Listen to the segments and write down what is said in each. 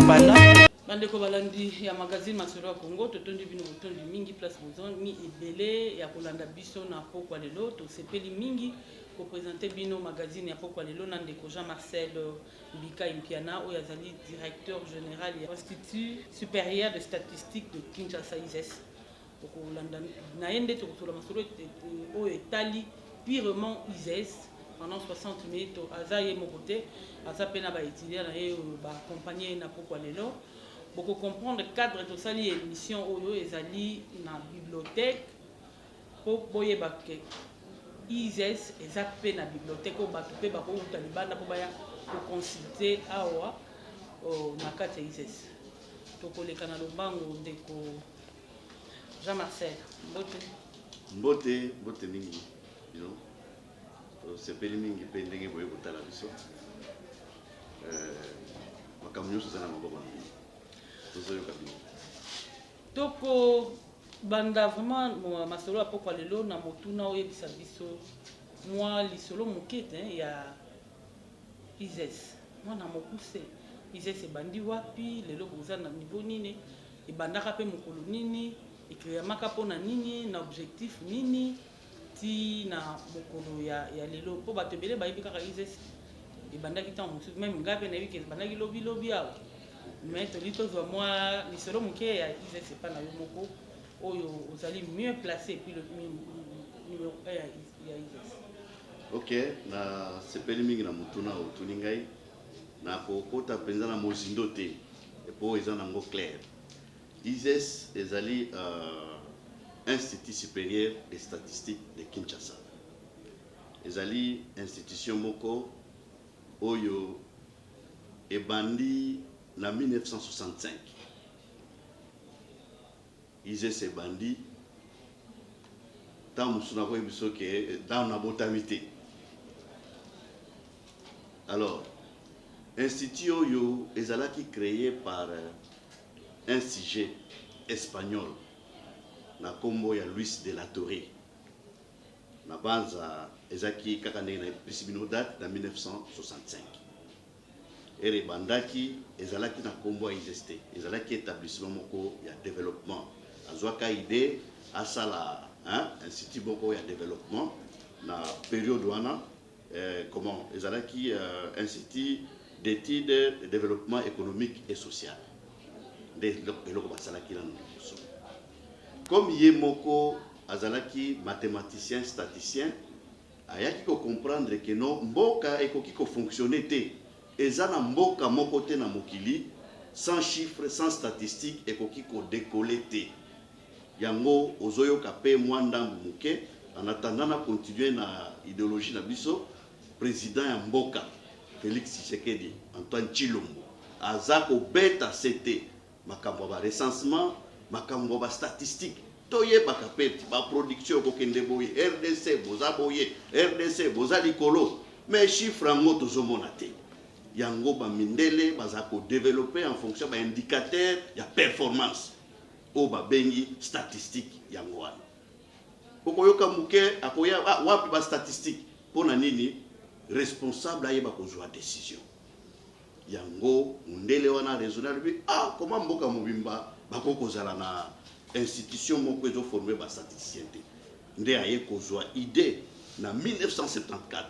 Banda. Bandeko balandi ya magazine Masolo ya Congo totondi bino botondi mingi place bozongi ebele ya kolanda biso na pokwa lelo to sepeli mingi ko présenter bino magazine ya pokwa lelo na ndeko Jean-Marcel Bika Impiana oyo azali directeur général ya Institut supérieur de statistique de Kinshasa ISS. Kolanda na yende to kotola masolo oyo etali purement ISS pendant 60 minutes azaye mokote azapena ba étudiant na ye ba accompagner na pokwa lelo. Pour comprendre le cadre de cette émission, ils allaient dans la bibliothèque pour boyer baké. ISS et zappé dans la bibliothèque au batupé bako ou talibana pour consulter awa na kati ISS. Toko le canal bango ndeko Jean-Marcel Mbote mingi, you know. C'est peli mingi pendenge boye kutala biso. Makamnyo sasa na maboko mingi. Toko banda vraiment masolo apoko lelo na motuna oyebisa biso moi lisolo mokete ya ISS mwana mokuse ISS ebandi wapi lelo boza na niveau nini ebandaka pe mokolo nini ekreamaka pona nini na objectif nini ti na mokolo ya lelo po bato ebele bayebi kaka ISS ebandaki ntango mosusu même ngai mpe nayebi ke ebandaki lobi awa mais tolito zo moi lisolo moke ya ISS pas na yo moko oyo ozali mieux placé puis le numéro 1 ya ISS. OK, na sepeli mingi na mutuna otuni ngai na kokota penza na mozindo te epo eza nango clair. ISS ezali Institut supérieur de statistique de Kinshasa. Ezali institution moko oyo ebandi en 1965, ISS est bandit. Tant que dans la botamité. Alors, Institut Oyo est créé par un sujet espagnol, na Combo ya Luis de la Torre. Na banza ezaki kakane na prisibino date en 1965. Et bandaki ezalaki na kombo ISST ezalaki établissement moko ya développement azwaka idée asala institut moko ya développement na période wana comment ezalaki institut d'études de développement économique et social de eloko basalaki na liboso comme ye moko azalaki mathématicien statisticien ayaki ko comprendre que non mboka ekoki ko fonctionner te ezana mboka moko te na mokili sans chiffres sans statistiques ekoki ko décoller te yango ozoyoka pe mwanda muke en attendant na continuer na idéologie na biso président ya mboka Félix Tshisekedi Antoine Tshilombo azako beta CT makambo ba recensement makambo ba statistique toyebaka pe ba production ko kende boye RDC boza boye RDC boza likolo mais chiffre ngo tozomona te yango ba mindele bazako développer en fonction ba indicateur ya performance o ba bengi statistique yango wana okoyoka muke akoya wapi ba statistique pona nini responsable ayeba kozwa décision yango mundele wana raisonnable bi comment mboka mobimba bakokozala na institution moko ezo former ba statisticien te nde aye kozwa idée na 1974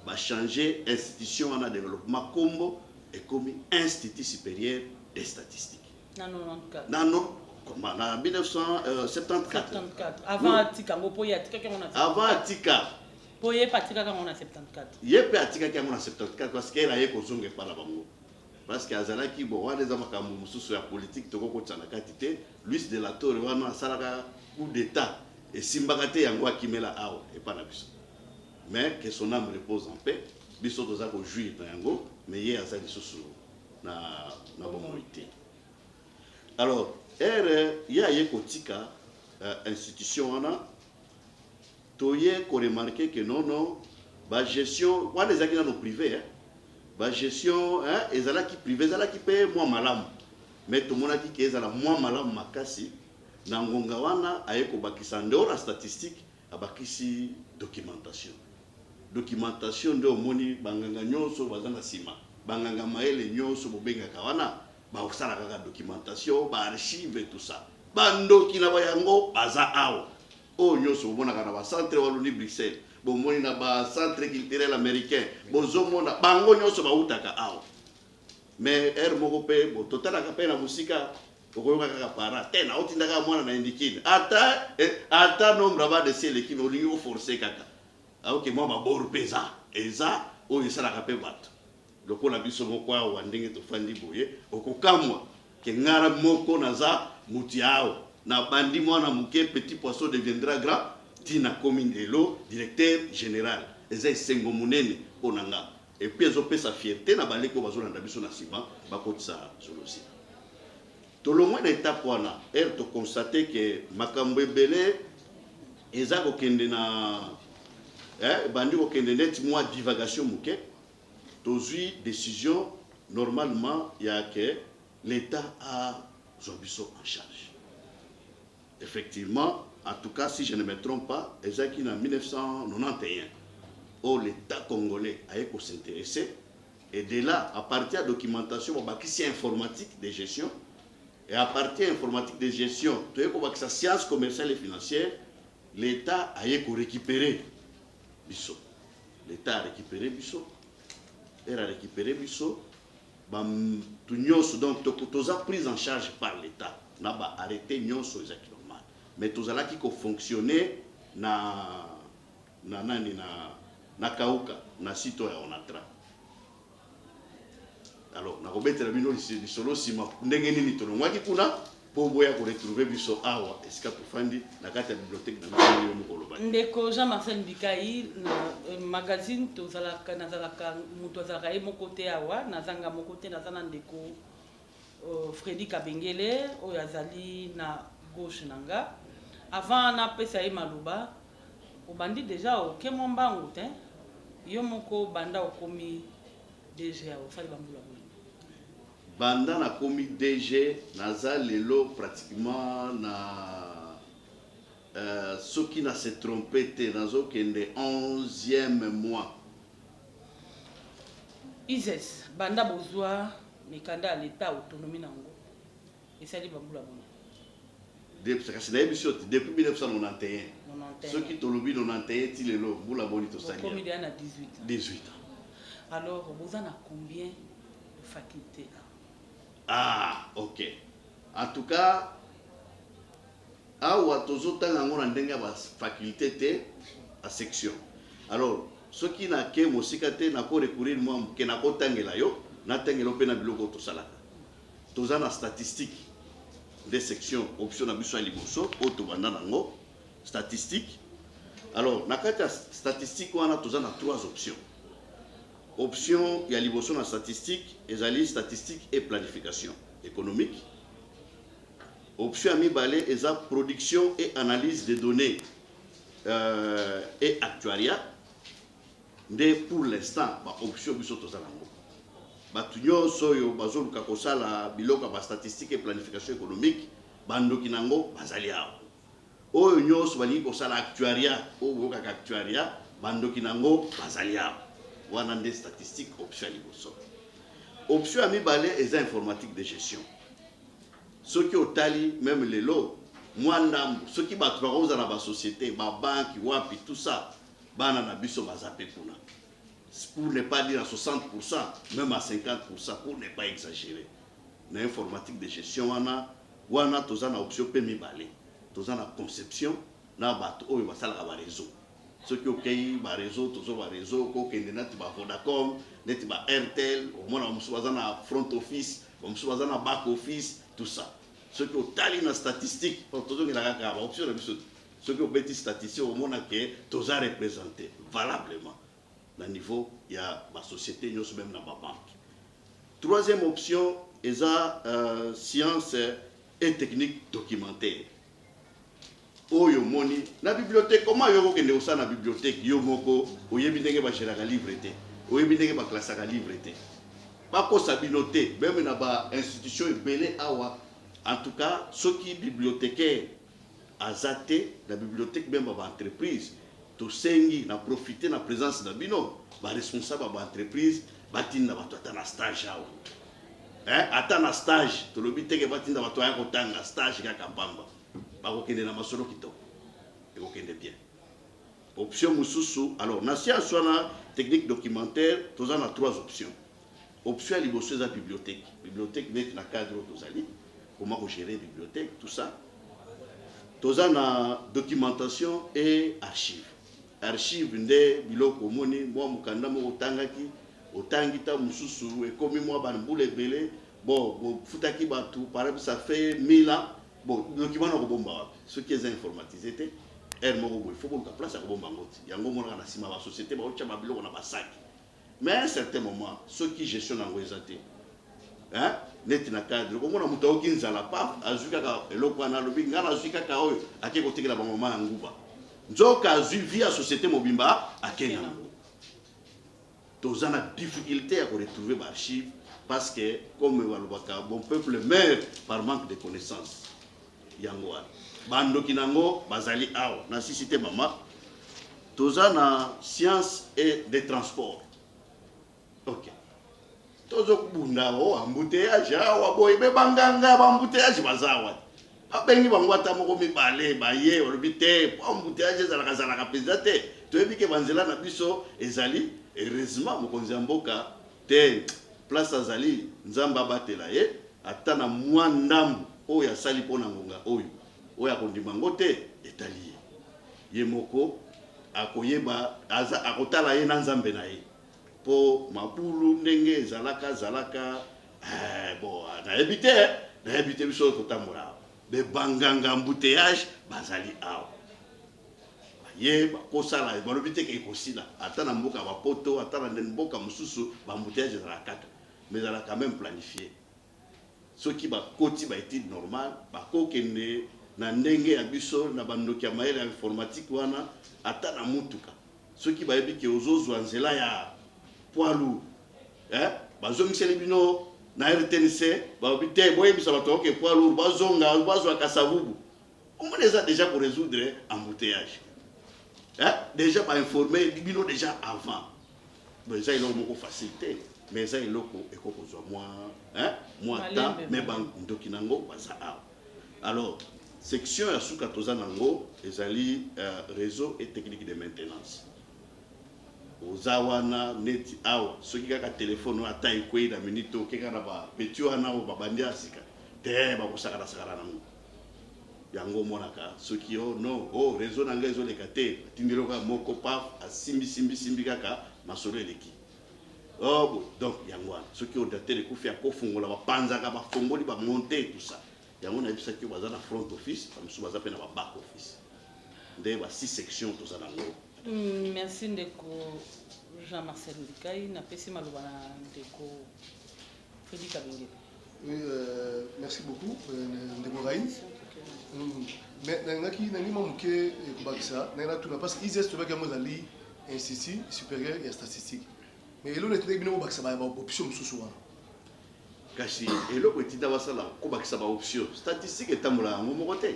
va changer institution en développement Combo et comme Institut supérieur des statistiques. Non, comment en 1974. Avant Atika, avant Atika. Poye Patika comme on a 74. Yepe Atika comme on a 74 parce qu'elle a eu kozonge par la bango. Parce que Azalaki bon wa les amakambo mususu ya politique toko kotsana katite Luis de la Torre wana salaka coup d'état et simbakate yango akimela awa et pas na biso. Mais que son âme repose en paix. Biso toza ko jouir na yango, mais ye azali susu na bomoité. Alors, ya ye kotika institution wana toye ko remarquer que non ba gestion wana ezaki na no privé ba gestion ezalaki privé ezalaki pe moi malamu. Mais tout monde a dit que ezala moi malamu makasi na ngonga wana aye ko bakisa ndeo la statistique abakisi documentation de omoni banganga nyonso bazanga sima banganga maele nyonso bobengaka wana baosala kaka documentation baarchive et tout ça bandoki na bayango baza awa oyo nyonso bomonaka na bacentre waluni Bruxelles bomoni na bacentre culturel américain bozomona bango nyonso bautaka awa mais ere moko mpe totalaka mpe na mosika okoyoka kaka para te na otindaka mwana na indikine ata nombre abadesi eleki me olingi oforce kaka aoke mwa maboro mpe eza oyo esalaka mpe bato lokola biso moko awa ndenge tofandi boye okokamwa ke ngara moko naza muti awa na bandi mwana moke petit poisson deviendra grand tina komi ndelo directeur général eza esengo monene mpo na nga epuis ezopesa fierté na baleki oyo bazolanda biso na nsima bakotisa solosi tolongwe na étape wana ere tokonstate ke makambo ebele eza kokende na bandi kokende neti mwa divagation moke tozwi décision normalement ya ke l'état a zobiso en charge effectivement en tout cas si je ne me trompe pas ezaki na 1991 où l'état congolais a s'intéresser et de là à partir de documentation babakisi informatique de gestion et à partir informatique de gestion tu as sa science commerciale et financière l'état a récupéré biso l'état a récupéré biso elle a récupéré biso tout nyonso donc toza prise en charge par l'état na ba arrêté nyonso ezaki normal mais tozala ki ko fonctionner na kauka na sito ya onatra alors na kobetela bino lisolo sima ndenge nini tolongwaki kuna po boya ko retrouver biso awa esika tofandi na kati ya bibliothèque na biso mokolo ba ndeko Jean-Marcel Bikai na magazine tozalaka nazalaka mutu azalaka ye moko te awa nazanga moko te nazana ndeko Freddy Kabengele oyo azali na gauche nanga avant na pesa ye maloba obandi déjà okemo mbangu te yo moko banda okomi DG osali bambula banda na komi DG naza lelo pratiquement na soki na se trompe te nazokende 11e mois ISES banda bozwa mikanda ya l'état autonomie nango esali bambula bona depuis 1991 soki tolobi 91 ti lelo mbula boni tosali komi na 18 ans alors vous en a combien de facultés là? Ah, ok. En tout cas, awa tozotanga ngona ndenge ba faculté te à section. Alors, ce qui na ke mosika te na ko recourir moi ke na ko tangela yo, na tangelo pe na biloko to salaka. Tozana statistique des sections option na biso liboso auto banda nango statistique. Alors, na kata statistique wana tozana 3 options. Option ya liboso na statistique ezali statistique et planification économique. Option mibale eza production et analyse des données et actuariat. Nde pour l'instant ba option biso tozala ngo batu nyonso oyo bazoluka kosala biloko ba statistique et planification économique bandoki nango bazali awa oyo nyonso balingi kosala actuariat oyo kaka actuariat bandoki nango bazali awa wana nde statistique option ya liboso option ya mibale eza informatique de gestion soki otali même lelo mwa ndambo soki bato bakozala na basociété babanki wapi tout ça bana na biso baza pe kuna pour ne pas dire à 60% même à 50% pour ne pas exagérer na informatique de gestion wana toza na option pe mibale toza na conception na bato oyo basalaka ba réseau soki okei ba réseau tozo ba réseau ko kende nati ba Vodacom neti ba Airtel au moins bamusu baza na front office bamusu baza na back office tout ça soki otali na statistique tozo ngela kaka ba option na biso soki obeti statistique au moins que toza représenté valablement na niveau ya ba société nyonso même na ba banque. Troisième option eza science et technique documentaire oyo moni na bibliothèque comment yo kokende osala na bibliothèque yo moko oyebi ndenge bagéraka livre te oyebi ndenge baklasaka livre te bakosa bino te même na ba institution ebele awa en tout cas soki bibliothécaire aza te na bibliothèque même ba entreprise tosengi na profiter na présence na bino ba responsable ba entreprise batinda bato ata na stage awa ata na stage tolobi teke batinda bato ya kotanga stage kaka pamba bakokende na masolo kitoko ekokende bien. Option mususu, alors na science wana technique documentaire toza na 3 options. Option ya liboso eza bibliothèque. Bibliothèque net na cadre tozali comment gérer bibliothèque tout ça. Toza na documentation et archive. Archive nde biloko moni mwa mukanda mo otangaki otangi ta mususu ekomi mwa banbule ebele bon futaki batu par exemple ça fait 1000 ans bon document na kobomba wapi ce qui est informatisé te elle moko boy faut que place à kobomba ngoti yango mona na sima ba société ba ocha mabiloko na basaki mais à un certain moment ceux qui gestion nango ezate hein net na cadre ko mona muto okinzala pa azuka ka eloko na lobi ngana azuka ka oyo ake kotekela ba mama nguba nzoka azu via société mobimba akena toza na difficulté à retrouver ba archive parce que comme walobaka bon peuple meurt par manque de connaissances yango bandoki nango bazali awa na cité mama toza na science et des transports. OK tozo kubunda o embouteillage awa boy be banganga ba embouteillage bazawa abengi bango ata moko mibale baye olobite embouteillage ezalaka ka pesate toyebi ke banzela na biso ezali heureusement mokonzi ya mboka te place azali nzamba batela ye ata na mwa ndambu oyo asali pona ngonga oyo akondima ngo te etali ye moko akoyeba aza akotala ye na nzambe na ye po mabulu ndenge ezalaka bon nayebi te biso kotambola be banganga embouteillage bazali awa ye bakosala balobi te ke ekosila ata na mboka bapoto ata na mboka mosusu baembouteillage ezalaka kaka mais ezalaka quand même planifié soki bakoti baétude normale bakokende na ndenge ya biso na bandoki ya mayele ya informatique wana ata na mutuka soki bayebi ke ozozwa nzela ya poids lourd bazongiseli bino na RTNC bayebi te boyebisa bato oke poids lourd bazwa kasavubu omona eza déjà pour résoudre embouteillage déjà informer bino déjà avant bon eza iloko moko facilité mais eza iloko ekokozwa moi temps mais bandoki nango baza awa. Alors section ya suka toza nango ezali réseau et technique de maintenance oza wana neti awa soki kaka telefone ata ekwei na minute okeka na bapeti wana oyo babandi asika te bakosakana nango yango monaka soki no réseau na ngai ezoleka te atindeli kaka moko paf asimbi kaka masolo eleki donc yango wana soki ordinateur ekufi akofungola bapanzaka bafongoli bamonte tout ça yango nayebisaki baza na front office bamosusu baza mpe na baback office nde ba 6 sections toza nango. Merci ndeko Jean-Marcel Ndikai napesi maloba na ndeko Freddy Kabengele. Oui, merci beaucoup ndeko Raïs. Mais nangaki nani mamuke kubakisa nana tuna parce que ISS tobaki mozali institut supérieur et statistique. Mais eloko etinde bino bakisa ba option mususu wana. Kasi eloko etinda basala kobakisa ba option statistique etambola yango moko te.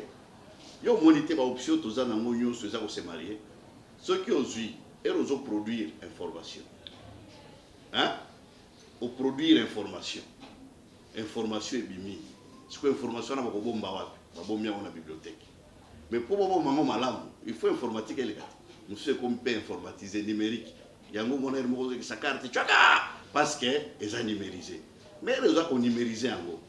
Yo monite ba option toza nango nyonso eza ko se marier. Ceux qui ozui erozo produire information. Au produire information. Information ebimi. Siko information na bakobomba wapi? Babomia na bibliothèque. Mais pour bomba mango malamu, il faut informatique les gars. Nous sommes comme peu informatisé numérique. Yango mona mo ko sa carte tchaka parce que eza numérisé. Mais les gens ont numérisé yango.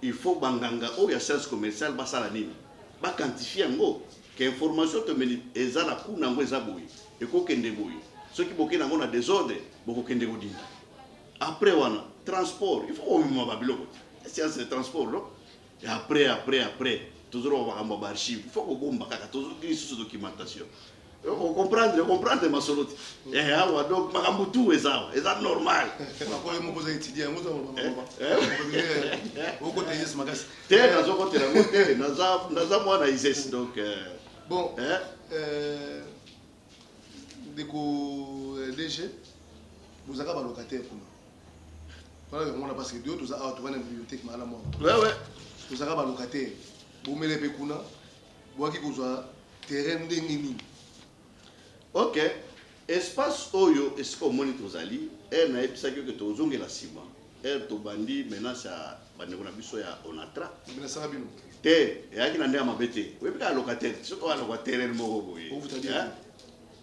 Il faut banganga o ya science commerciale basala nini. Ba quantifier yango que information te meni eza la ku nango eza boyi. Et ko kende boyi. Ceux qui boké nango na désordre, boko kende godinga. Après wana transport, il faut au minimum babiloko. Science de transport non? Et après toujours on va archive. Il faut qu'on bomba kaka toujours sous documentation. On comprendre ma solo. Donc makambo tout eza normal. Ko mo poser étudier ngo ko te yes magas. Te nazo ko te ngo te naza mwana ISS donc bon deko DG vous avez un locataire pour nous. Voilà on a parce que deux à tu vas dans bibliothèque mala moi. Ouais. Vous avez un locataire. Vous me le pekuna. Vous qui vous a terrain ndengini. OK. Espace oyo est-ce qu'on monitor zali et na episa que tozongela sima tobandi maintenant ça bandeko na biso ya Onatra Mais ça va bien. te eyaki na nde ya mabe te oyebika locataire soki oya locataire moko boye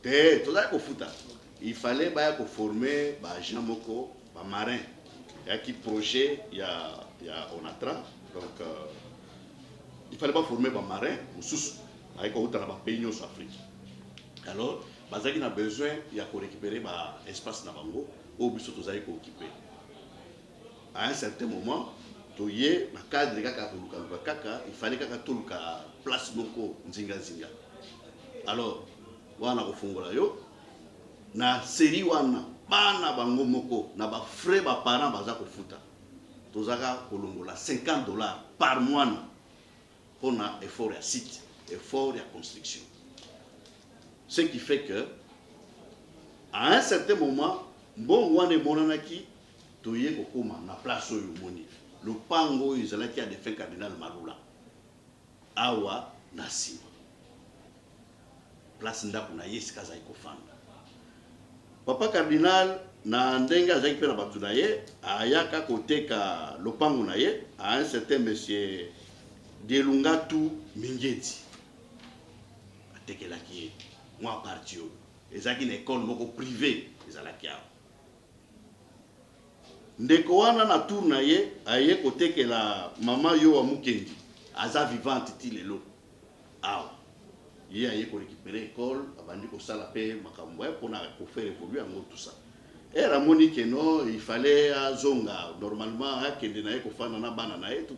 te tozali kofuta il fallait baya koforme baagent moko bamarin eyaki projet ya Onatra donc il fallait pas former bamarin mosusu ayaki kouta na bapays nyonso Afrique alors bazalaki na besoin ya korécupérer baespace na bango oyo biso tozali kooccuper à un certain moment toye na cadre kaka koluka kaka il fallait kaka toluka place moko nzinga alors wana kofungola yo na série wana bana bango moko na ba frais ba parents baza kofuta tozaka kolongola $50 par mois pour na effort ya site effort ya construction ce qui fait que à un certain moment mbongo wana emonanaki toye kokoma na place oyo moni lopango oyo ezalaki ya défunt cardinal Malula awa na nsima place ndako na ye esika azali kofanda papa cardinal na ndenge azalaki mpe na bato na ye ayaka koteka lopango na ye à un certain monsieur Delungatu Mingeti atekelaki ye mwa parti oyo ezalaki na ekole moko privé ezalaki awa ndeko wana na tour na ye aye kotekela mama yo wa Mukendi aza vivante ti lelo awa ye aye ko récupérer école abandi ko sala pe makambo pour na ko faire évoluer en tout ça et ramoni que non il fallait azonga normalement akende na ye ko fana na bana na ye tout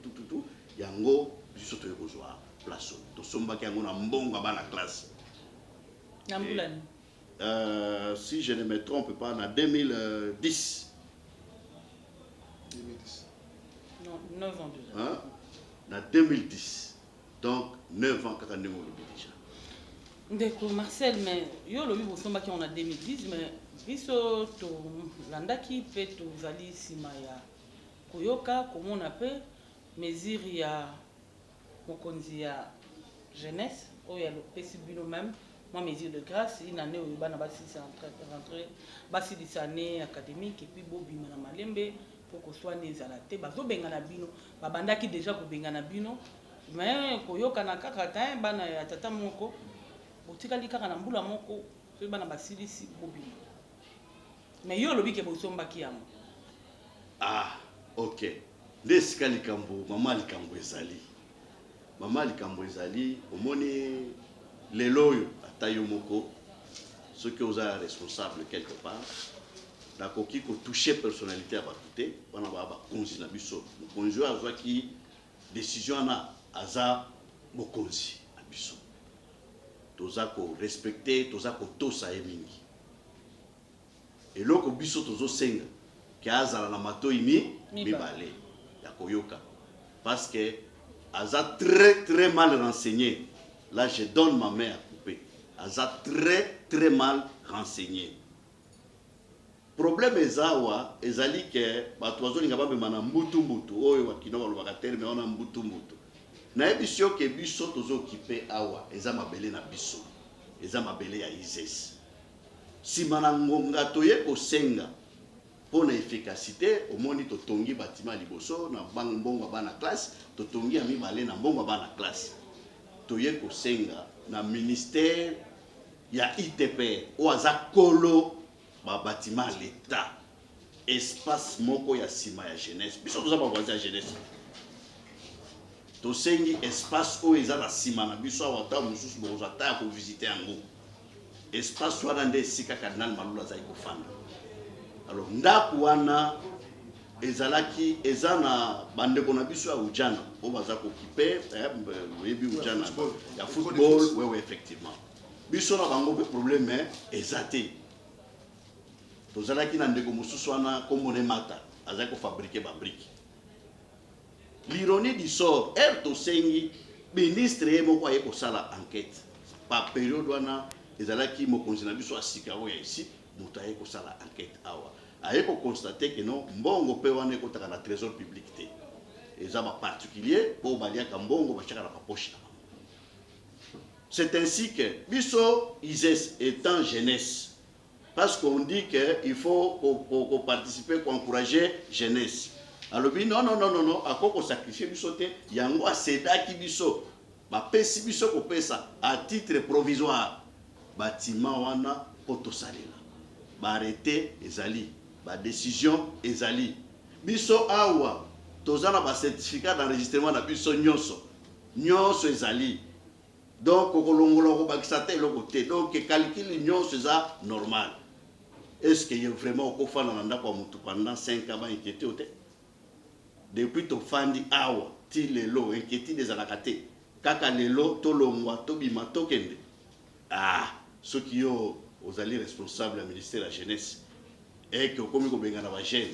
yango biso to ekozwa place to sombaki yango na mbongo bana classe Nambulani si je ne me trompe pas en 2010 non 9 ans déjà hein en 2010 donc 9 ans kaka ndenge déjà ndeko Marcel mais yo lobi bosombaki on a 2010 mais biso to landaki pe tozali sima ya koyoka komona pe mesure ya mokonzi ya jeunesse oyo ya lopesi bino même moi mesure de grâce une année oyo bana basilisa rentrer basilisa année académique et puis bobima na malembe pour que soit ezala te bazobengana bino babandaki déjà kobengana bino mais koyokana kaka ta bana ya tata moko botikali kaka na mbula moko soki bana basilisi bobima mais yo olobi ke bosombaki yango ok nde esika likambo mama likambo ezali omoni lelo oyo ata yo moko soki oza responsable quelque part nakoki kotouche personnalité ya bato te wana baya bakonzi na biso mokonzi oyo azwaki décision wana aza mokonzi na biso toza korespecte toza kotosa ye mingi eloko biso tozosenga ke azala na matoi mibale ya koyoka parce que aza très mal renseigné là je donne ma main à couper aza très mal renseigné problème ezawa ezali ke bato bazolinga bamema na mbutu oyo bakino balobaka terme wana mbutu nayebi sio ke biso tozokipe awa eza mabele na biso eza mabele ya ISES nsima na ngonga toye kosenga mpo na efficacité omoni totongi batima liboso na mbongo ya bana classe totongi ya mibale na mbongo ya bana classe toye kosenga na ministère ya ITPR oyo aza kolo babatima ya l'État espace moko ya nsima ya jeunesse biso toza bavoisin ya jeunesse tosengi espace oyo eza na nsima na biso awa ata mosusu bokozwa ta ya kovisite yango espace wana nde esika cardinal Malula azali kofanda alors ndako wana ezalaki eza na bandeko na biso ya ujana oyo baza kokipe oyebi ujana ya football wewe effectivement biso na bango mpe problème eza te tozalaki na ndeko mosusu wana kombone mata azali kofabrike babrike l'ironie du sort tosengi ministre ye moko aye kosala enquête pa période wana ezalaki mokonzi na biso asika oyo ya isi moto aye kosala enquête awa aye kokonstate ke non mbongo mpe wana ekotaka na trésor public te eza baparticulier mpo baliaka mbongo batiaka na bapoche na bango c'est ainsi que biso ISES étant jeunesse parce qu'on dit qu'il faut qu'on participe, qu'on encourager jeunesse. Alors non, non, non, non, non, à quoi qu'on sacrifie biso te, yango a seda ki biso, ba pesi biso ko pesa à titre provisoire, bâtiment wana poto salela, ba arrêté ezali, ba décision ezali, biso awa, tozana ba certificat d'enregistrement na biso nyonso ezali, donc okolongola ko bakisa te eloko te, donc calcul nyonso eza normal. Est-ce qu'il y a vraiment au fond pendant 5 ans inquiété ou te? Depuis ton fandi awa ti lelo inquiété des alakate kaka lelo to longwa to bima to kende ceux qui ont aux alliés responsables du ministère de la jeunesse et qui ont commis ko benga na ba jeune,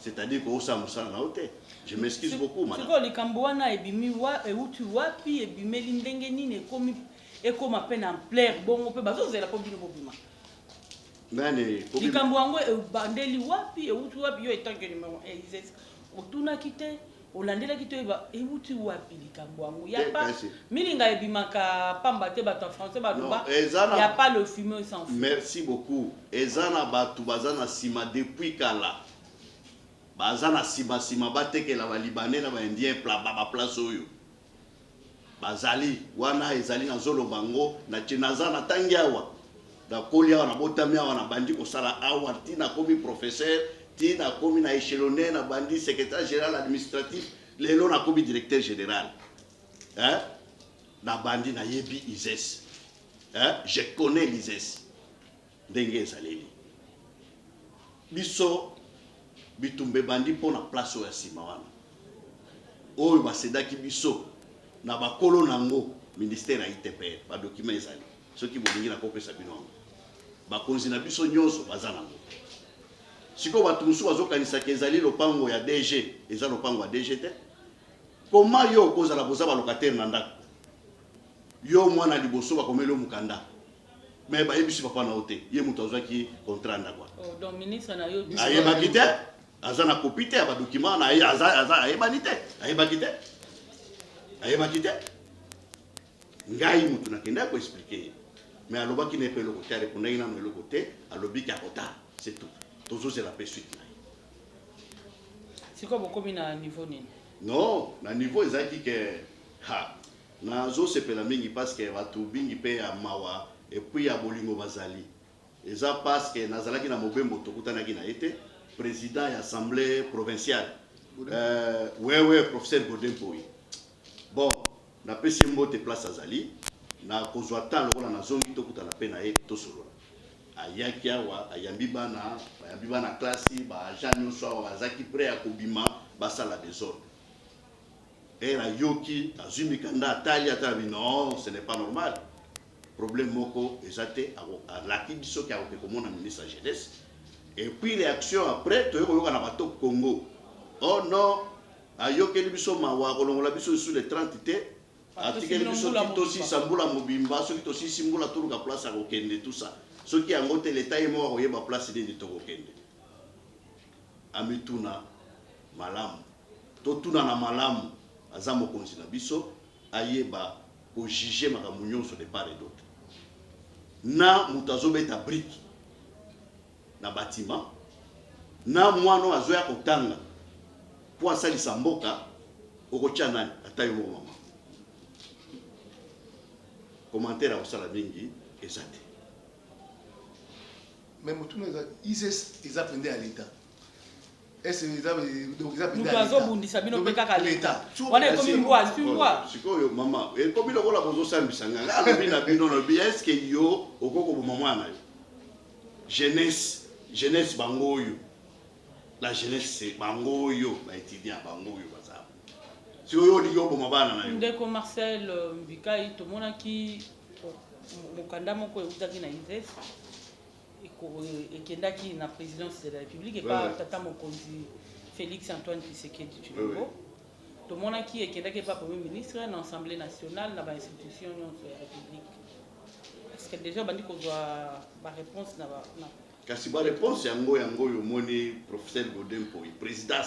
c'est-à-dire ko sa musala na ote. Je m'excuse beaucoup madame. Siko likambo wana ebimi wa euti wapi ebimeli ndenge nini ekomi ekoma pe na plaire bongo pe bazozela po bino bobima. Nani likambo yango ebandeli wapi euti wapi yo etanke numéro 1 otuna kite olandela kite ba euti wapi likambo yango ya pa milinga ebimaka pamba te bato français baloba ya pas le fumeur sans feu. Merci beaucoup. Ezana batu bazana sima depuis kala bazana sima batekela ba libanais na ba indien ba place oyo bazali wana ezali na zolo bango na chinazana tangiawa da kolia na botami awa na bandi ko sala awa tina komi professeur tina komi na échelonné na bandi secrétaire général administratif lelo na komi directeur général na bandi na yebi ISES je connais l'ISES ndenge ezaleli biso bitumbe bandi pona place oya sima wana oyo basedaki biso na bakolo nango ministère ya ITPR ba document ezali soki bolingi na kopesa bino wango bakonzi na biso nyonso baza nango siko bato mosusu bazokanisaka ezali lopango ya DG eza lopango ya DG te koma yo okozala boza balocataire na ndako yo mwana liboso bakomeli mukanda mais bayebisi papa na ote ye moto azwaki contrat ndako donc ministre na yo ayebaki te aza na kopi te ya badocument na ye ayebani te ayebaki te ngai moto nakenda koexplike mais alobaki na epe eloko te arepondaki nano eloko te alobiki akota c'est tout tozozela pe suite na ye siko bokomi na niveau nini non na niveau ezalaki ke nazosepela mingi parce que bato bingi mpe ya mawa epuis ya bolingo bazali eza parce que nazalaki na mobembo tokutanaki na ye te président ya assemblée provinciale wewe professeur Godin Poi bon napesi mbote place azali na kozwa ta lokola nazongi tokutana mpe na ye tosolola ayaki awa ayambi bana klasi baagent nyonso awa bazalaki prêt ya kobima basala desordre era yoki azwi mikanda atali atabi non ce n'est pas normal problème moko eza te alaki biso ki akoki komona ministre ya jeunesse et puis réaction après toyokoyoka na bato Congo oh non ayokeli biso mawa kolongola biso sous les 30 te atikeli biso tosisa mbula mobimba soki tosisi mbula toluka place ya kokende tout ça soki yango te leta ye moko akoyeba place nini tokokende amituna malamu totuna na malamu aza mokonzi na biso ayeba kojuge makambo nyonso de part et d'autre na moto azobeta brique na bâtiment na mwana azoya kotanga po asalisa mboka okotya nani ata yo moko mama commentaire akosala mingi eza te mais motuna ISES eza pende ya l'état est-ce que moto azobundisa bino mpe kaka leta wana ekomi mbwa simbwa sikoyo mama ekomi lokola bozosambisa nganga alobi na bino lobi est-ce que yo okokoboma mwana yo jeunesse bango oyo la jeunesse bango oyo baétudiant bango oyo baza si oyo olingi oboma bana na yo ndeko Marcel Mbikai tomonaki mokanda moko eutaki na ISES ekendaki na présidence de la République et pas tata mokonzi Félix Antoine Tshisekedi Tshilombo tomonaki ekendaki pa premier ministre na assemblée nationale na ba institution nyonso ya République est-ce que déjà bandi kozwa ba réponse na kasi ba réponse yango yo moni professeur Godin Poi président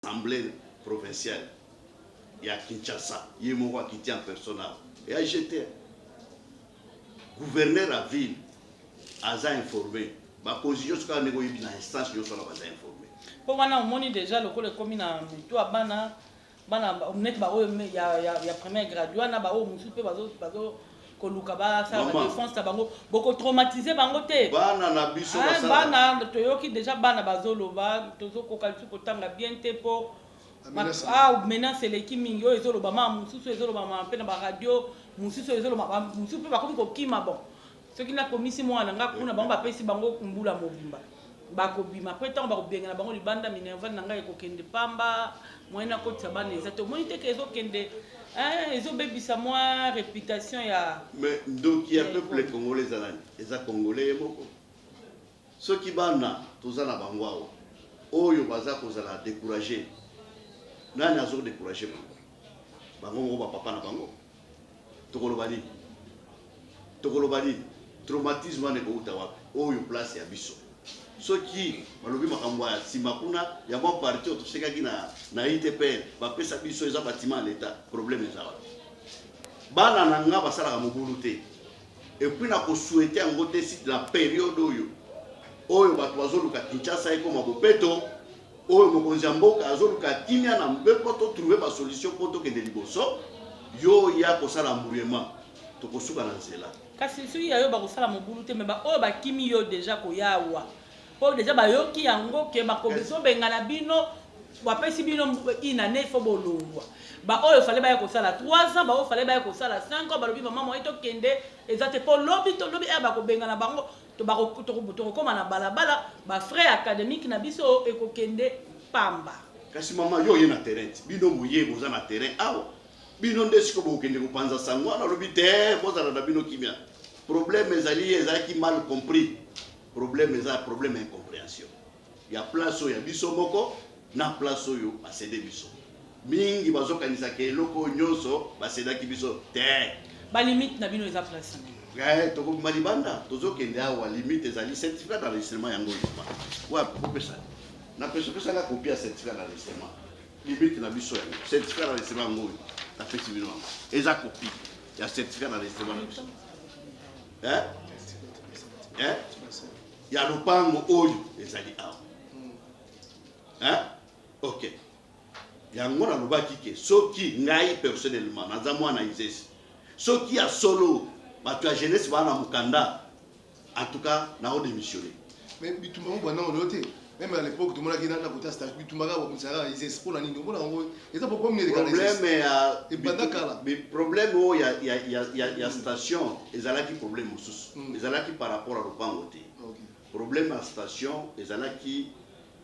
assemblée provinciale et à Kinshasa, il y a un qui tient en personne et à jeter. Gouverneur à ville, a informé. Ma position sur une instance, je suis informé. Pour moi, on a déjà le col comme na to abana bana net ba o ya premier graduat na ba o musu pe bazo koluka ba sa défense ta bango boko traumatiser bango te bana na biso bana toyoki déjà bana bazolo ba tozo kokalisi kotanga bien te po menace eleki mingi oyo ezoloba ma mosusu ezoloba ma mpe na baradio mosusu ezoloba mosusu mpe bakomi kokima bon soki nakomisi mwana nga kuna bango bapesi bango mbula mobimba bakobima mpe ntango bakobengana bango libanda minerval na ngai ekokende pamba moyen nakotisa bana eza te omoni teke ezokende ezobebisa mwa réputation ya mais ndoki ya peuple congolais ezalani eza congolais ye moko soki bana toza na bango awa oyo baza kozala découragé nani azo découragé bango moko bapapa na bango tokoloba nini traumatisme wana ekouta wapi oyo place ya biso soki balobi makambo ya nsima kuna ya mwa parti oyo tosekaki na ITPR bapesa biso eza bâtiment ya l'État problème eza wapi bana na nga basalaka mobulu te epuis na kosouhaite yango te si na période oyo bato bazoluka Kinshasa ekoma bopeto oyo mokonzi ya mboka azoluka kimia na mbepo totrouve basolution mpo tokende liboso yo ya kosala mbuyema tokosuka na nzela kasi soki yayo bakosala mobulu te me oyo bakimi yo déjà koyawa po déjà bayoki yango ke bakobengana bino bapesi bino inane fo bolongwa oyo fale baya kosala 3 ans oyo fale baya kosala 5 ans balobi mama moye tokende eza te po lobi bakobengana bango tokokoma na balabala bafrais académique na biso ekokende pamba kasi mama yo ye na terrain bino moye boza na terrain awa bino nde siko bokende kopanza sango wana lobi te bozala na bino kimia problème ezalaki mal compris problème eza problème incompréhension ya place oyo ya biso moko na place oyo basede biso mingi bazokanisaka eloko nyonso basedaki biso te balimite na bino eza place tokobima libanda tozokende awa limite ezali certificat d'enregistrement yango wapi kopesa napesopesanga kopi ya certificat d'enregistrement limite na biso yango certificat d'enregistrement yango oyo napesi bino yango eza kopi ya certificat d'enregistrement na biso ya lopango oyo ezali awa ok yango nalobaki ke soki ngai personnellement naza mwana izesi soki ya solo bato ya jeunesse bana mokanda en tout cas nao démissionné mais bitumba mo bwana ono te même à l'époque tout le monde qui na côté stage bitumba ka bomusara izesi pour la nini mbona ngo eza problème ni problème ya ebandakala problème o ya station ezalaki problème mosusu ezalaki par rapport à lopango te problème à station ezalaki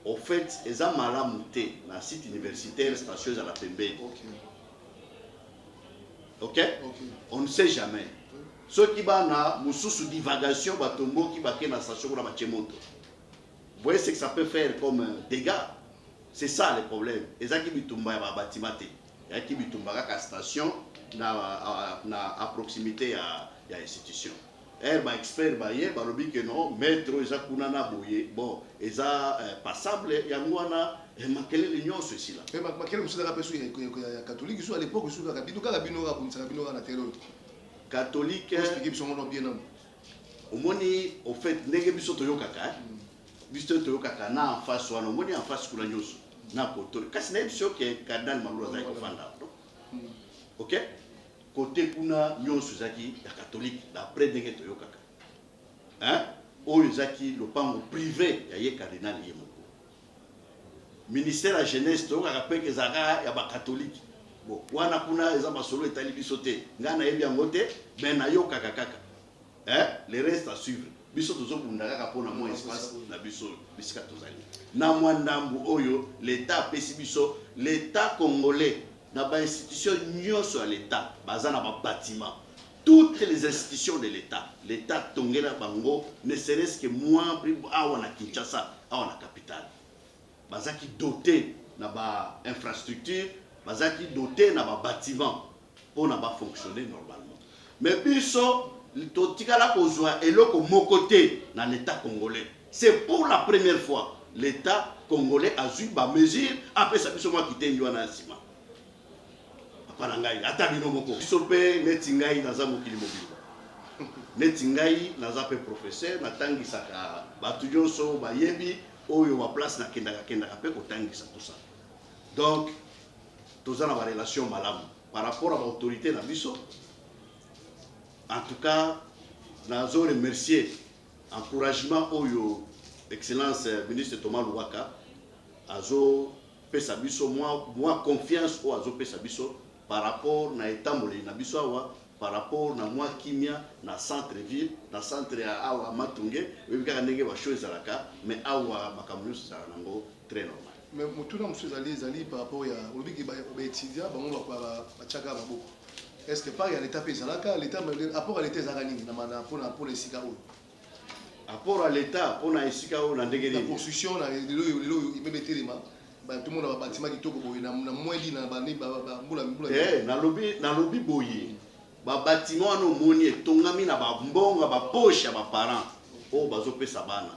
au fait eza malamu te na site universitaire station ezala pembeni ok on ne sait jamais soki bana mosusu divagation batomboki bake na station kuna batie moto vous voyez ce que ça peut faire comme dégâts c'est ça le problème ezaki bitumba ya babatima te ezaki bitumba kaka station à proximité ya institution ba expert baye balobi ke non maître eza kuna na boye bon eza passable yango wana makelele nyonso esila mais makelele mosusu kaka peso ya catholique so à l'époque so kaka bino kaka bino kaka komisaka bino kaka na terre catholique expliquer biso ngono bien nam omoni au fait ndenge biso toyokaka biso toyokaka na en face wana omoni en face kuna nyonso na poto kasi na biso ke cardinal Malula azali kofanda ok côté kuna nyonso ezaki ya catholique d'après ndenge toyokaka oyo ezaki lopango privé ya ye cardinal ye moko ministère ya jeunesse toyokaka mpe ezalaka ya bacatholique bon wana kuna eza masolo etali biso te ngai nayebi yango te mais nayokaka kaka le reste à suivre biso tozobunda kaka mpona mwa espace na biso bisika tozali na mwa ndambu oyo l'état apesi biso l'état congolais na bainstitution nyonso ya l'état baza na babâtiment toutes les institutions de l'état tongela bango ne serait-ce que moins prix awa na Kinshasa awa na capitale bazaki doté na bainfrastructure bazaki doté na babâtiment mpona bafonctionner normalement mais biso totikala kozwa eloko moko te na l'état congolais c'est pour la première fois l'État congolais a eu ma mesure après ça biso moi quitter Ndiwana Sima. Apana ngai ata bino moko. Biso pe neti ngai naza mokili mobile. Neti ngai naza pe professeur natangi saka batu nyonso bayebi oyo ba place na kendaka pe kotangisa tout ça. Donc tous en relation malamu par rapport à l'autorité na biso. En tout cas, nazo remercier encouragement oyo excellence ministre Thomas Louaka azo pesa biso moi confiance o azo pesa biso par rapport na etambole na biso awa par rapport na moi kimia na centre ville na centre awa Matunge webika ndenge ba chose alaka mais awa makambo ça nango très normal. Mais mutuna monsieur zali par rapport ya obiki ba étudiant bango ba chaka maboko. Est-ce que par ya l'état pesa laka l'état rapport à l'état zaganini na mana pour les cigarettes. Rapport à l'état pour na esika o na ndenge la construction na lelo imebe telema ba tout le monde ba bâtiment kitoko boye na mweli na bani ba mbula na lobi boye ba bâtiment no moni etongami na ba mbonga ba poche ya ba parents o bazo pesa bana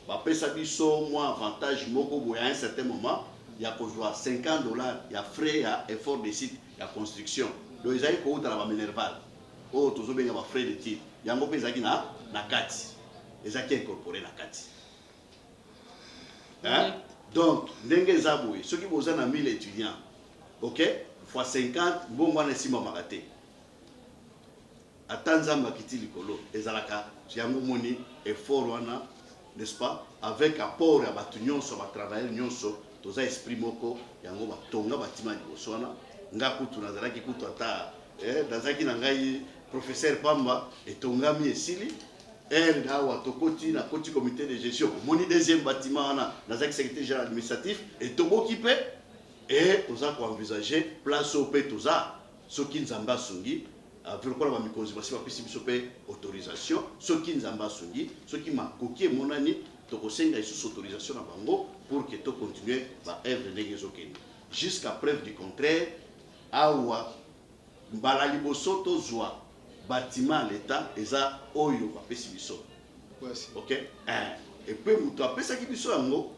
ba pesa biso moi avantage moko boye à un certain moment ya ko joa $50 ya frais ya effort de site ya construction donc ezali ko uta na ba minerval o tozo benga ba frais de titre yango pesa ki na kati ezaki incorporé na kati. Hein? Donc, ndenge zaboué, ceux qui vous en 1000 étudiants, ok, fois 50, bon moi ne sima magate. Atanza makiti likolo, ezalaka, yango moni effort wana, n'est-ce pas, avec apport ya batu nyonso, ba travailler nyonso, toza esprit moko, yango ba tonga batima liboso wana, nga kutu nazalaki kutu ata, nazaki na ngai professeur Pamba etongami esili. Elle a tokoti na koti comité de gestion moni deuxième bâtiment na nazaki secrétaire général administratif et tobo kipé et toza ko envisager place au pe toza soki nzamba sungi avec quoi ba mikonzi basi ba pesi biso pe autorisation soki nzamba sungi soki makoki monani tokosenga isu autorisation na bango pour que to continuer ba œuvre ndenge zokeni jusqu'à preuve du contraire awa mbala liboso to zwa bâtiment l'État eza oyo bapesi biso. OK? Et puis mutu apesa ki biso yango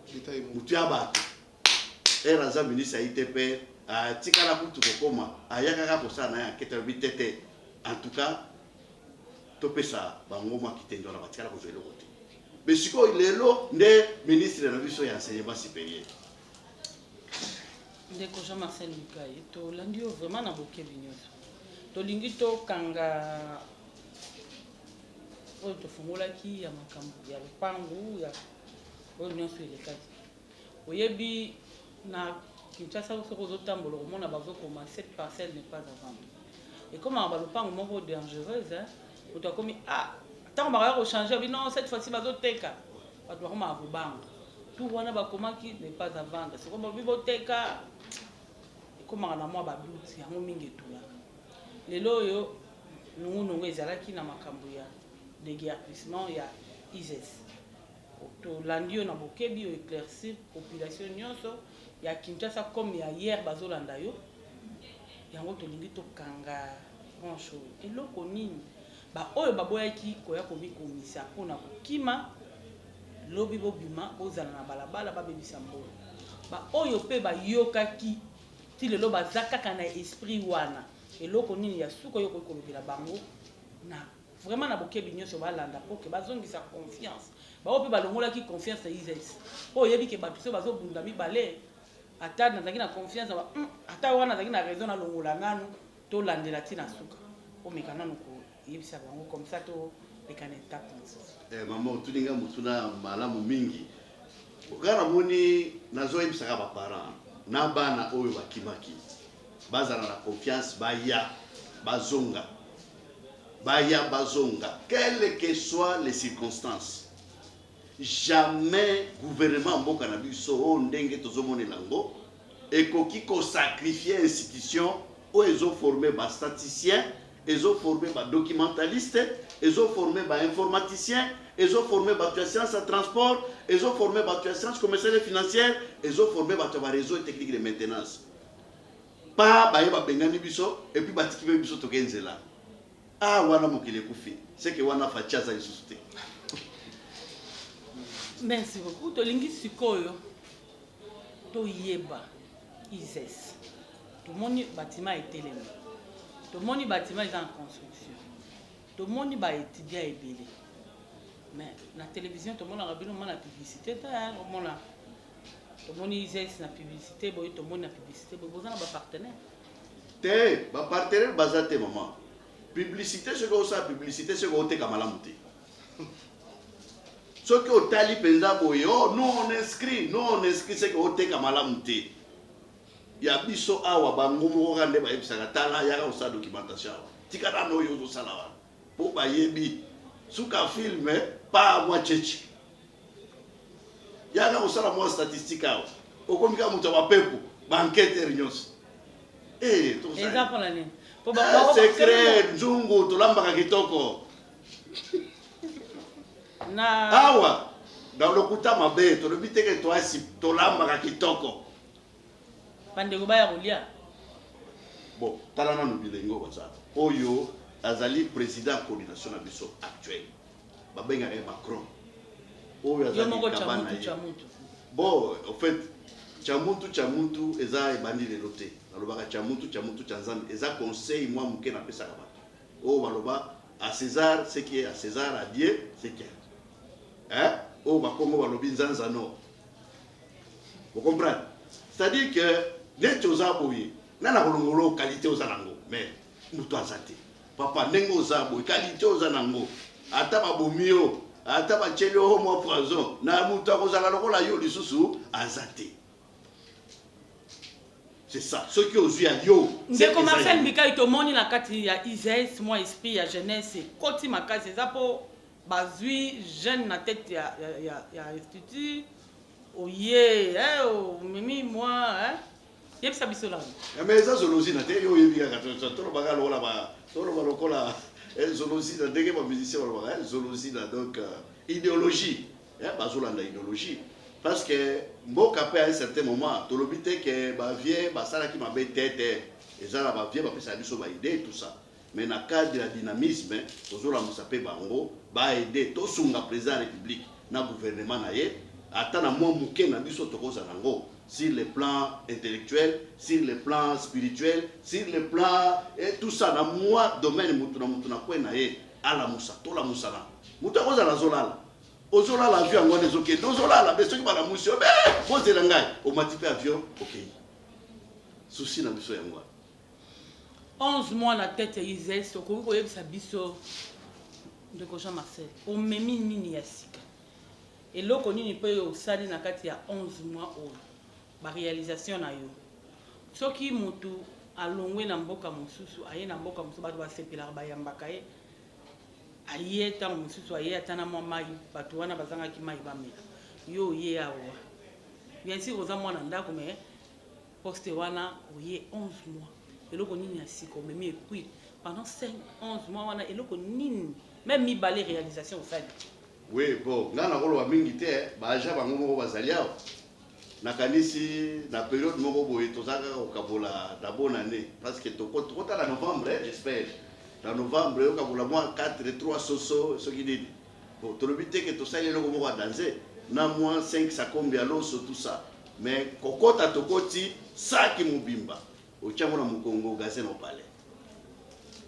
mutu ya bato. Eraza ministre ITP tikala kutu kokoma ayaka ka posana na enquête bitete. En tout cas to pesa bango makitendo na batikala ko zelo kote. Mais siko lelo nde ministre na biso ya enseignement supérieur. Ndeko Jean-Marcel Lukai to landio vraiment na boke binyoso. Tolingi to kanga oyo tofungolaki ya makambo ya lupangu ya oyo nyonso elekaki oyebi na Kinshasa soko ozotambola komona bazokoma cette parcelle n'est pas à vendre et comme ba lupangu moko dangereuse oto akomi ntango bakaya kochange bi non cette fois-ci bazoteka bato bakoma akobanga tout wana bakomaki n'est pas à vendre soko biboteka ekomaka na mwa baduti yango mingi etulaka lelo oyo nungu ezalaki na makambo ya déguerpissement ya ISES to landio na bokebi o éclaircir population nyonso ya Kinshasa comme ya hier bazolanda yo yango tolingi tokanga grand chose eloko nini ba oyo baboyaki koya komikomisa mpona kokima lobi bobima bozala na balabala babebisa mbolo ba oyo pe bayokaki ti lelo baza kaka na esprit wana eloko nini ya suka yo kolobela bango na vraiment na bokebi nyonso balanda po ke bazongisa confiance bao pe balongolaki confiance na ISES po yebi ke bato so bazobunda mibale ata nazaki na confiance ba ata wana nazaki na raison na longola nanu to landela ti na suka po mekana no ko yebisa bango comme ça to lekana étape maman tulinga mutuna malamu mingi okara moni nazo yebisaka ba parents na bana oyo bakimaki bazana na confiance baya bazonga quelles que soient les circonstances jamais gouvernement mboka na biso o ndenge tozomonela ngo ekoki ko sacrifier institution o ezo former ba statisticien ezo former ba documentaliste ezo former ba informaticien ezo former ba sciences à transport ezo former ba sciences commerciales et financières ezo former ba réseau et technique de maintenance pas baye ba bengani biso et puis batiki biso tokenzela wana mokile kufi c'est que wana fachaza isuste Merci beaucoup. Tolingi sikoyo toyeba ISES. Tout le monde bâtiment est télé. Tout le monde bâtiment est en construction. Tout le monde va étudier et belé. Mais la télévision, tout le monde a la publicité. Tout le monde ISES la publicité, tout le monde la publicité. Vous avez un partenaire. Te, ba partenaire bazate maman. Publicité ce que ça publicité ce que on te kamalamuté. Ce que au tali penza boye oh non on inscrit ce que on te kamalamuté. Ya biso awa bango mo kande ba ebisaka tala ya ka sa documentation. Tika na no yo zo sala wa. Po ba yebi suka filme pa mwa chechi. Ya ka usala mwa statistique awa. Okomika mutu wa pepo ba enquête nyonso. Eh, tout ça. Exemple l'année. Secret, Nzungu, Tolamba Kitoko. Na. Awa, dans le kuta mabe, to le bite que toi si Tolamba Kitoko. Pande kubaya kulia. Bon, talana no bilengo comme ça. Oyo, azali président coordination na biso actuel. Babenga Macron. Oyo azali kabana. Bon, en fait, Chamuntu eza ebandi lelo te. Nalobaka Chamuntu Chanzambe eza conseil moi muke na pesa bato. O baloba à César ce qui est à César, à Dieu ce qui est. Hein? O bakongo balobi nzanzano. Vous comprenez? C'est-à-dire que net ozaboyi nana kolongolo qualité ozanango mais muto azate. Papa nengo ozaboyi qualité ozanango. Ata babomio, ata bacheli ho mo poison na muto akozala lokola yo lisusu azate. C'est ça. Ce qui aujourd'hui a yo. C'est comme Marcel Mika tout le monde na kati ya ISES, moi esprit ya jeunesse, koti makasi za po bazui jeune na tête ya institut. Oye, oh mimi moi hein. Yep ça biso là. Mais ça zolozi na te yo yebi ka to lo baga lo la ba. To lo lokola zolozi na dege ba musicien lo baga zolozi na donc idéologie. Bazola na idéologie. Parce que mboka pe à un certain moment to lobité que ba vie ba sala ki mabe tete ezala ba vie ba pesa biso ba idée tout ça mais na cadre de la dynamisme tozola musape bango ba aider to sunga président de la République na gouvernement na ye ata na mo muke na biso tokoza nango sur le plan intellectuel, sur le plan spirituel, sur le plan et tout ça na moi domaine mutu na kwena ye ala musa to la musana mutu akoza na zolala ozola la vie ngone zoke dozola la beso ki bala musio be posela ngai o matipe avion OK souci na biso yangwa 11 mois na tête ISES ko ko yebisa biso de Jean Marcel o memi nini ya sika eloko nini pe osali na kati ya 11 mois o ba réalisation na yo soki mutu alongwe na mboka mosusu aye na mboka mosusu bato basepela ba yambaka ye aye ta mosusu aye atana mwa mai bato wana bazanga ki mai bamela yo ye awa bien sûr oza mwana ndako mais poste wana oye 11 mois eloko nini ya siko memi epui pendant 11 mois wana eloko nini même mi balé réalisation osali. Oui bon ngana kolo wa mingi te ba aja bango moko bazali awa nakanisi na période moko boye tozaka okabola na bonne année parce que tokota la novembre j'espère. En novembre, il y a moins 4 et 3 soso, ce qui dit. Bon, tu le dis que tout ça, il y a le moment à danser. Na moins 5, ça combien l'os, tout ça. Mais, kokota tokoti, ça qui m'oubimba. Au Tchamona Mukongo, gazé no palais.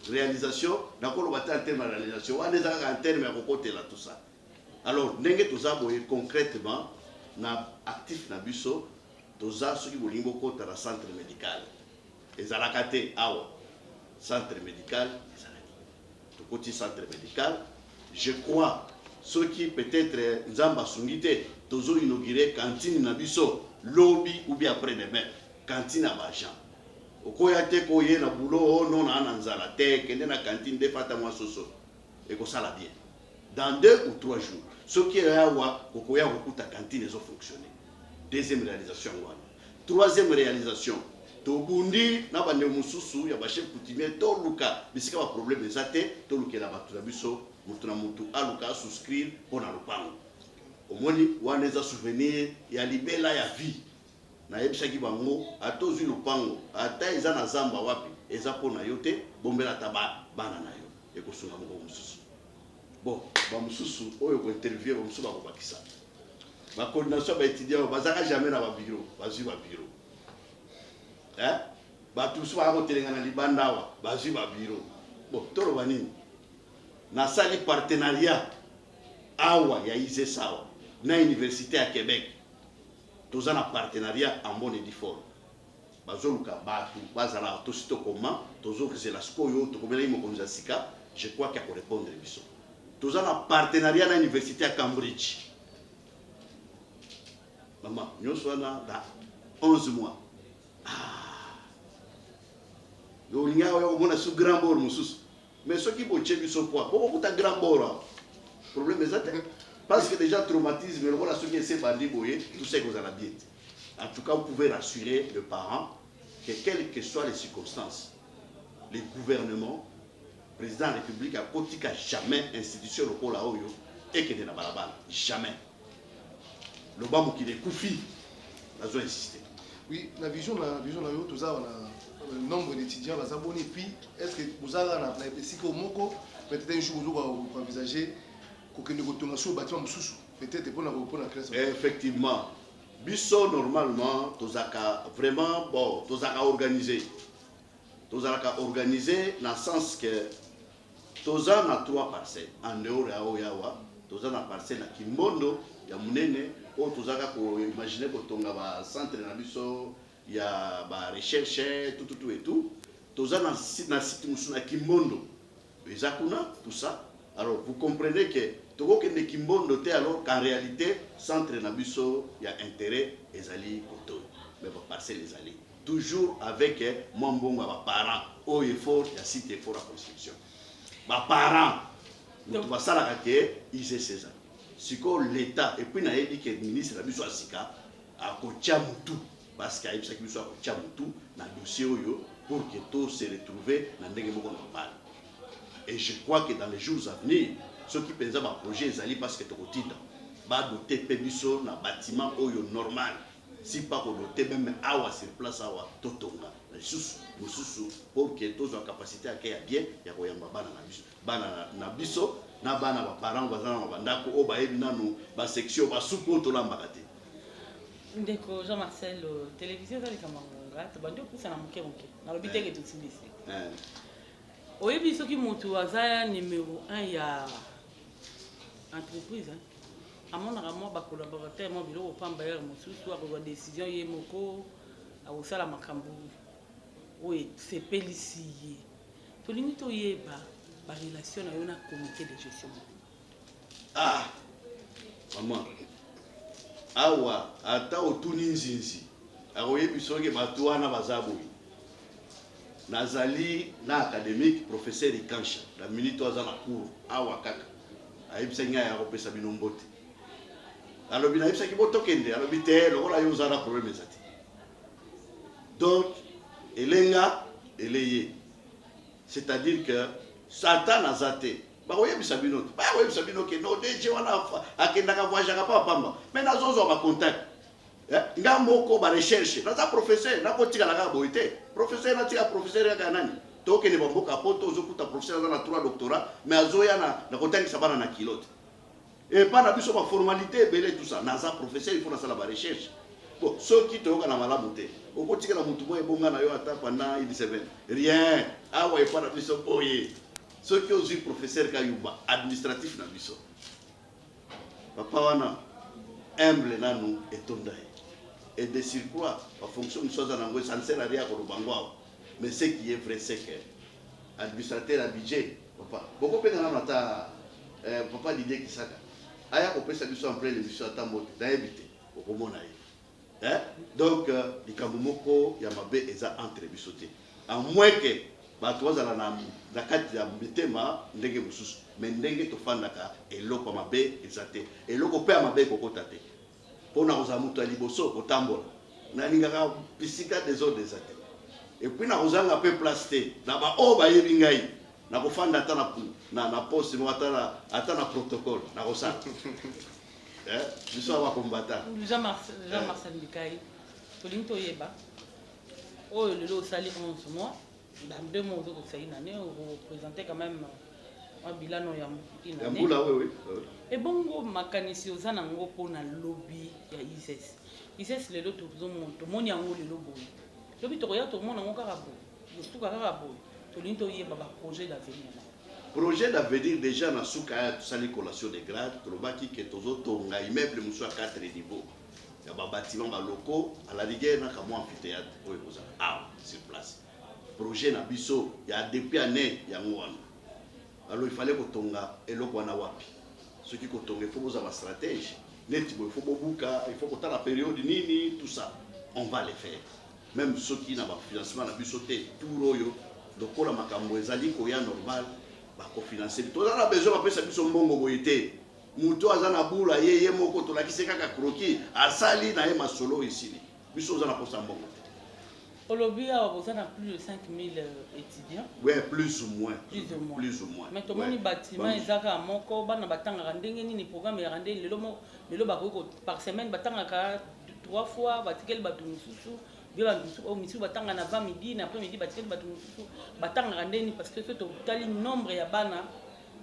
Réalisation, d'accord, on va en termes de réalisation. On est en termes de kokote là, tout ça. Alors, n'engé tout ça, concrètement, na actif na buso, tout ça, ce qui vous limbo kota la centre médical. Et Zalakate, awa. Centre médical, côté centre médical, je crois, ceux qui peut-être Nzamba Sungite, tozo inauguré cantine nabiso, lobby ou bien après-demain, cantine à Bajan. Au koyate koye na boulot, non na ananzala, te, kende na cantine de fatama soso, et ko sala bien. Dans 2 ou 3 jours, ceux qui est à koya ta cantine, ils ont fonctionné. Deuxième réalisation, troisième réalisation, tobundi na bande mususu ya ba chef coutumier to luka bisika ba problème ezate to lukela batu na biso mutu na mutu aluka souscrire pona lupango omoni waneza souvenir ya libela ya vie na yebisaki bango atozi lupango ata eza na zamba wapi eza pona yote bombela taba bana na yo ekosunga ngo mususu bon ba mususu oyo ko interview ba mususu ba ko bakisa Ma coordination va étudier, bazaka jamais dans le bureau, vas-y ma bureau. Hein? Ba tout soit à côté de libanda, vas-y ma bureau. Bon, tout le monde. Na sali partenariat awa ya ISE sawa na université à Québec. Tous en partenariat en bonne et due forme. Bazoluka batu bazala to sito comment tozo c'est la skoyo to komela imo konza sika, je crois qu'il y a répondre biso. Tous en partenariat na université à Cambridge. Maman, nous sommes dans 11 mois. Ah. Donc, il y a un grand bord, mais ceux qui vont checker son poids, pourquoi un grand bord? Le problème est ça. Parce que déjà, traumatisme, voilà ceux qui essaient de bandit, tout ça que vous allez bien. En tout cas, vous pouvez rassurer le parent que, quelles que soient les circonstances, les gouvernements, le président de la République a côté jamais institution locale à Oyo et que de la balabala. Jamais. Le bambou qui est koufi, on a insisté. Oui, la vision tout ça, le nombre d'étudiants, et puis est-ce que vous avez un peut-être un jour vous envisager que nous avons bâtiment peut-être pour la classe. Effectivement, biso normalement, tozaka vraiment bon, tozaka organisé. Tozaka organisé dans le sens que tozana 3 parcelles en dehors de Aoyawa, tozana parcelle à Kimbondo, ya munene. Tous imaginer que tu as un centre il y a des recherches, tout et tout. Tous dans le site de Kimbondo. Tout ça. Alors, vous comprenez que tout ce qui est Kimbondo, alors qu'en réalité, centre Nabiso, il y a intérêt, les alliés, mais vous passez les alliés. Toujours avec mon bon parents, au effort, il y a site effort à construction. Les parents, vous avez ça, ils essaient ça. Si l'État, et puis il a dit que le ministre de la Biso Asika a tout parce qu'il y a tout dans le dossier pour que tout se retrouve dans le normal. Et je crois que dans les jours à venir, ceux qui pensent à projet, ils allaient parce que tu as doté Pébiso dans un bâtiment normal. Si pas qu'on doté même awa sur place awa, totonga. Pour que tous en capacité à accueillir bien, il y a un biso. Na bana ba parents bazana bandako o ba ebina no ba section ba suko to la mbakate. Ndeko Jean-Marcel télévision za likamanga to bandi opisa na moke moke. Na lobite ke tout ici. Oyebi soki moto azaya numéro 1 ya entreprise amonaka mo ba collaborateur mo biloko pamba ya mosusu a décision ye moko a osala makambo oye sepelisi ye. To limito yeba la relation avec le comité de gestion. Ah, maman. Awa, ata otuni nzinzi. Aroye bisoge batuana bazabu. Nazali na académique professeur Ikancha. La minute oza na cour. Awa kaka. Aibisa nya ya kopesa binombote. Alors bina ibisa kiboto kende. Alors bite lokola yo zana problème ezati. Donc elenga eleye. C'est-à-dire que Satan a zaté. Bah oui, mais Sabino. Bah oui, Sabino qui non déjà on a qui n'a qu'à voyager pas pamba. Mais nous avons un contact. Nga moko ba recherche. Nous avons professeur, n'a pas tiré la gaboité. Professeur n'a tiré professeur ya kanani. Donc il est bon boka poto zokuta professeur dans la 3 doctorat, mais azoya na contact ça va na kilote. Et pas na biso ba formalité belé tout ça. Naza professeur il faut na sala ba recherche. Bon, ceux qui te na malamuté. Au côté la mutu moye bonga na yo ata pendant il semaine. Rien. Ah ouais, pas na biso boye. Ceux qui ont eu professeur Kayuba, administratif na biso. Papa wana, humble na nous et tondaï. Et de surcroît, en fonction de choses en anglais, ça ne sert à rien pour le bangwa. Mais ce qui est vrai, c'est que administrateur à budget, papa. Beaucoup de gens ont papa l'idée qui s'aga. Aya ko pesa biso en plein l'émission à Tamote, d'ailleurs, au Komona. Donc, les Kamumoko, Yamabe, eza entre bisoté. À moins que bato bazala na kati ya mitema ndenge mususu mais ndenge tofandaka eloko mabe ezate eloko pe mabe kokota te pona kozala mutu aliboso kotambola na lingaka pisika des autres ezate et puis na kozanga pe place te na ba o ba yebi ngai na kofanda ata na poste no ata na protocole na kosala biso aba combattant Jean-Marcel Bikai tolinto yeba oyo lelo osali 11 mois. Dans 2 mois, vous avez une année, vous présentez quand même un bilan. Oui. Et bongo makanisi oza nango pona lobby ya ISES. ISES lelo tozomonto moni yango lelo boye. Lobby tokoya to mona ngo kaka boye. Totuka kaka boye. Tolini toyeba ba projet d'avenir. Projet d'avenir déjà na suka to sali collation de grade tolobaki ke tozotonga immeuble musu à 4 niveaux. Ya ba bâtiment ba locaux à la rigueur na kamo amphithéâtre oyo koza sur place. Projet na biso ya depuis année ya ngwana. Alors il fallait kotonga eloko wana wapi. Ce qui kotonga il faut poser ma stratégie. Net il faut bobuka, il faut que la période nini tout ça. On va le faire. Même ceux qui n'ont pas financement na biso te tout royo donc la makambo ezali ko ya normal ba ko financer. Tout ça a besoin après ça biso mbongo boyete. Muto azana bula yeye moko to lakise kaka kroki asali na ye masolo ici. Biso azana pour ça mbongo. Olobi a plus de 5000 étudiants. Oui, plus ou moins. Plus ou moins. Mais tout le monde bâtiment ezaka moko bana batanga ndenge nini programme ya rande lelo bakoko par semaine batanga 3 fois batikeli batu mususu bien batu au misusu batanga na 20 midi na après midi batikeli batu mususu batanga ndeni parce que to tali nombre ya bana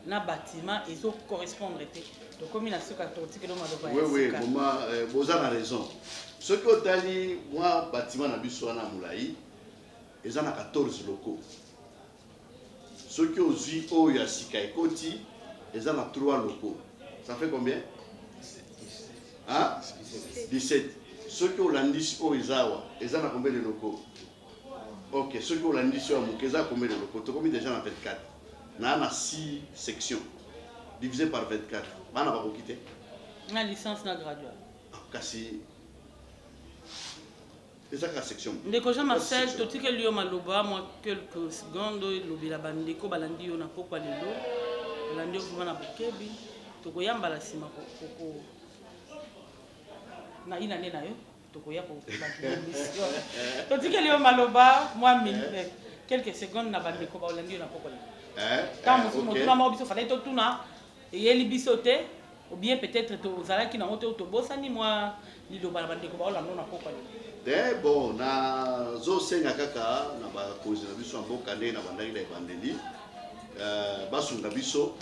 na bâtiment ezo correspondre te. Donc comme na soka tortikelo maloba. Oui, maman vous avez raison. Ce que otali moi bâtiment na biso na Moulaï, ils en a 14 locaux. Ce que ozi oya Sikai Koti, ils en a 3 locaux. Ça fait combien? 17. Ceux qui ont l'indis au Izawa, ils en a combien de locaux? Ok, ceux qui ont l'indis au Mukeza, combien de locaux? Tu as combien déjà dans 24? On a 6 sections divisées par 24. On n'a pas quitté. La licence na graduat. Kasi. C'est ça la section. Ndeko Jean Marcel, toti ke liyo maloba moi quelques secondes lobi la bandeko balandi yo na pokwa lelo. Balandi yo na bokebi. Tokoyamba la sima koko. Na ina nena yo. Tokoya ko mission. Toti ke liyo maloba moi quelques secondes na bandeko balandi yo na pokwa lelo. Quand musu na mo biso fallait totuna yeli biso te ou bien peut-être to zalaki na moto to bosani moi liloba la bandeko balandi yo na pokwa lelo. Bon, na zo senga kaka na ba kozi na biso mboka nde na bandaki la ebandeli basunga biso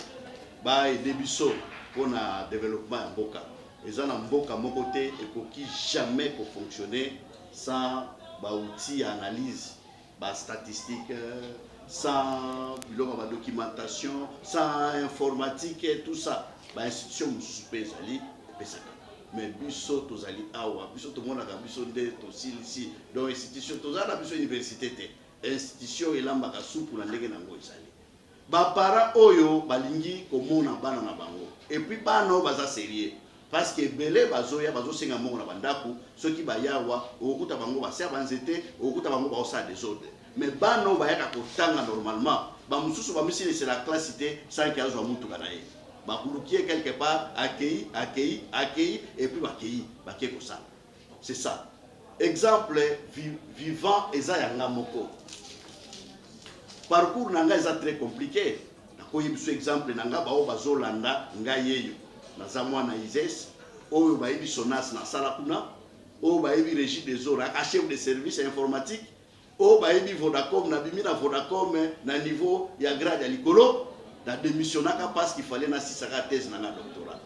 ba aider biso pona développement ya mboka eza na mboka moko te ekoki jamais pour fonctionner sans ba outils analyse ba statistique sans biloko ba documentation sans informatique et tout ça ba institution musupe ezali pesaka. Mais biso tozali awa biso to mona ka biso nde to silisi donc institution tozala biso université te institution elambaka supu na ndenge nango ezali ba para oyo balingi komona bana na bango et puis bana baza sérieux parce que belé bazoya bazosenga mongo na bandako soki bayawa okuta bango basia banzete okuta bango ba osa désordre mais bana bayaka kotanga normalement ba mususu ba misili c'est la classité sans qu'il y ait mutu kana ye bakulukier quelque part accueilli et puis accueilli comme ça. C'est ça. Exemple vivant eza ya ngamoko. Parcours nanga eza très compliqué. Nakoyi biso exemple nanga bao bazolanda ngayeyo. Naza mwana ISES oyo bayibi Sonas na sala kuna, oyo bayibi Régie des eaux aka chef de service informatique, oyo bayibi Vodacom na bimi na Vodacom na niveau ya grade ya likolo. La démissionnaka parce qu'il fallait na sisaka thèse na doctorat.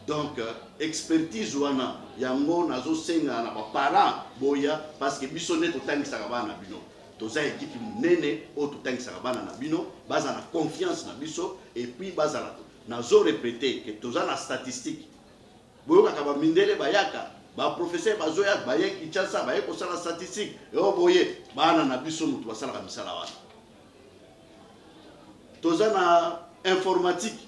Donc expertise wana yango nazo senga na ba parents boya parce que biso ne to tangisa bana bino. Toza équipe nene o to tangisa bana na bino, baza na confiance na biso et puis baza nazo répéter que toza na statistique. Boyoka ka ba mindele bayaka, ba professeur bazoya baye Kinshasa baye ko sala statistique. Yo boye bana na biso mutu basala ka misala wana. Toza na informatique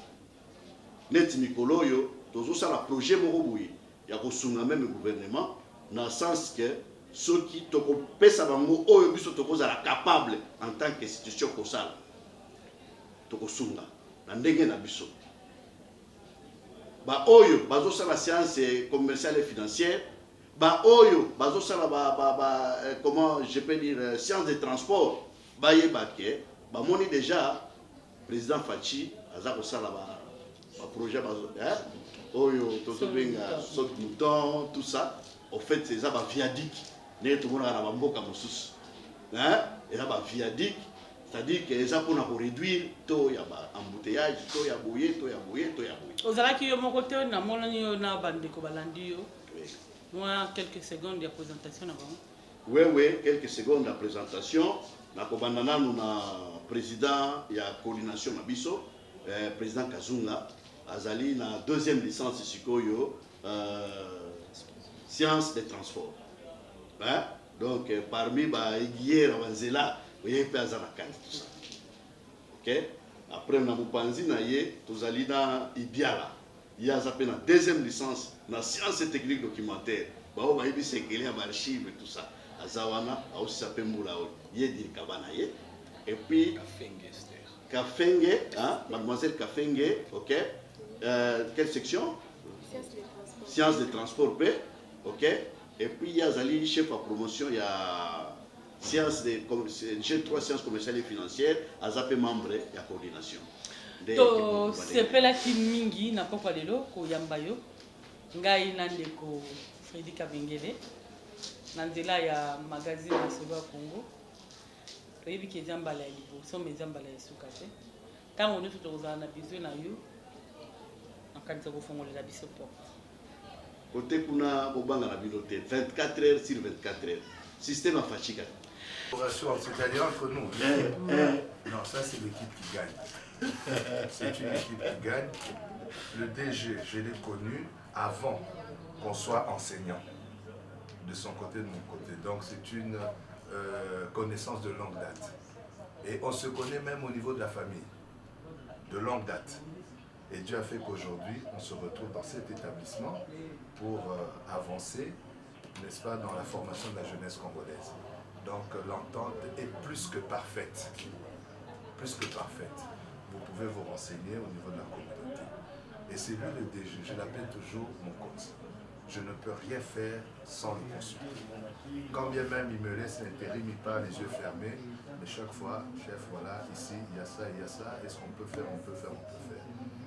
net mikolo yo tozo sala projet moko boye ya kosunga même gouvernement na sens que ceux qui toko pesa bango oyo biso toko za capable en tant qu'institution kosala toko sunga na ndenge na biso ba oyo bazo sala science commerciale et financière ba oyo bazo sala comment je peux dire science de transport ba yebake ba moni déjà président Fachi aza kosala ba projet oyo tozobenga saute mouton tout ça en fait c'est ça ba viaduc ne tout monde na ba mboka mosusu et ça ba viaduc c'est-à-dire que ça pour réduire to ya ba embouteillage to ya boye ozalaki yo moko te na monani yo na bandeko balandi yo. Moi quelques secondes de présentation na bango. Oui, quelques secondes de présentation. Na kobandana na président ya coordination na biso, président Kazunga azali na deuxième licence sikoyo sciences des transports. Hein? Donc parmi ba hier wanzela oye pe azana kati tout ça. OK? Après na mupanzi na ye tozali na Ibiala. Il a zappé na deuxième licence na sciences et techniques documentaires. Ba o ba ibi sekele ya archive et tout ça. Azawana a aussi sapé Moulaol. Yedir Kabanaye. Et puis Kafenge, hein, mademoiselle Kafenge, ok. Quelle section? Sciences de transport P, ok. Et puis il y a Zali, chef à promotion, il y a G3 sciences commerciales et financières, Azapé membre et à coordination. To sepelaki mingi na pokwa lelo ko yambayo. Ngai nandeko Freddy Kabengele. Nanzela ya magazine ya Solo ya Congo. Toyebi ke zambala ya liboso mais zambala ya suka te. Tango nyoso tozala na besoin na yo. Nakanisa kofongolela biso porte. Côté kuna bobanga na bilote 24 heures sur 24 heures. Système à fatigue. C'est-à-dire entre nous. Non, ça c'est l'équipe qui gagne. C'est une équipe qui gagne. Le DG, je l'ai connu avant qu'on soit enseignant. De son côté, de mon côté. Donc c'est une connaissance de longue date. Et on se connaît même au niveau de la famille, de longue date. Et Dieu a fait qu'aujourd'hui, on se retrouve dans cet établissement pour avancer, n'est-ce pas, dans la formation de la jeunesse congolaise. Donc l'entente est plus que parfaite. Plus que parfaite. Vous pouvez vous renseigner au niveau de la communauté. Et c'est lui le DG, je l'appelle toujours mon coach. Je ne peux rien faire sans le consulter. Quand bien même il me laisse l'intérim, il part les yeux fermés, mais chaque fois, chef, voilà, ici, il y a ça, est-ce qu'on peut faire, on peut faire.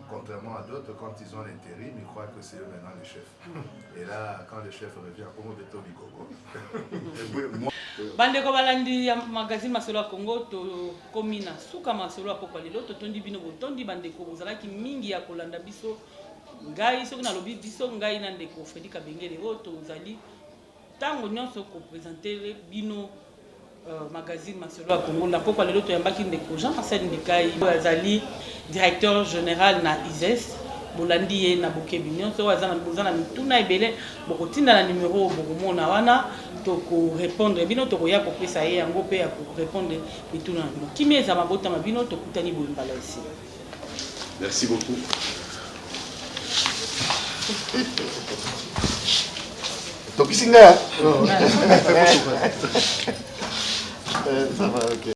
Contrairement à d'autres, quand ils ont l'intérim, ils croient que c'est eux maintenant les chefs. Et là, quand le chef revient, comment veut-on bigogo? Bandeko balandi ya magazine Masolo ya Congo to komina suka Masolo ya pokwa lelo to tondi bino botondi bandeko bozalaki mingi ya kolanda biso ngai soki na lobi biso ngai na ndeko Freddy Kabengele o tozali tango nyonso ko présenter bino magazine Masolo ya Congo na pokwa lelo to yambaki ndeko Jean-Marcel Ndikai azali directeur général na ISES bolandi ye na bokebi nyonso azana bozana mituna ebele bokotinda na numéro bokomona wana toko répondre bino toko ya kopesa ye yango pe ya ko répondre mituna bino kimi eza mabota mabino tokutani boyimbala ici. Merci beaucoup. Tokisinga. Ça va, ok.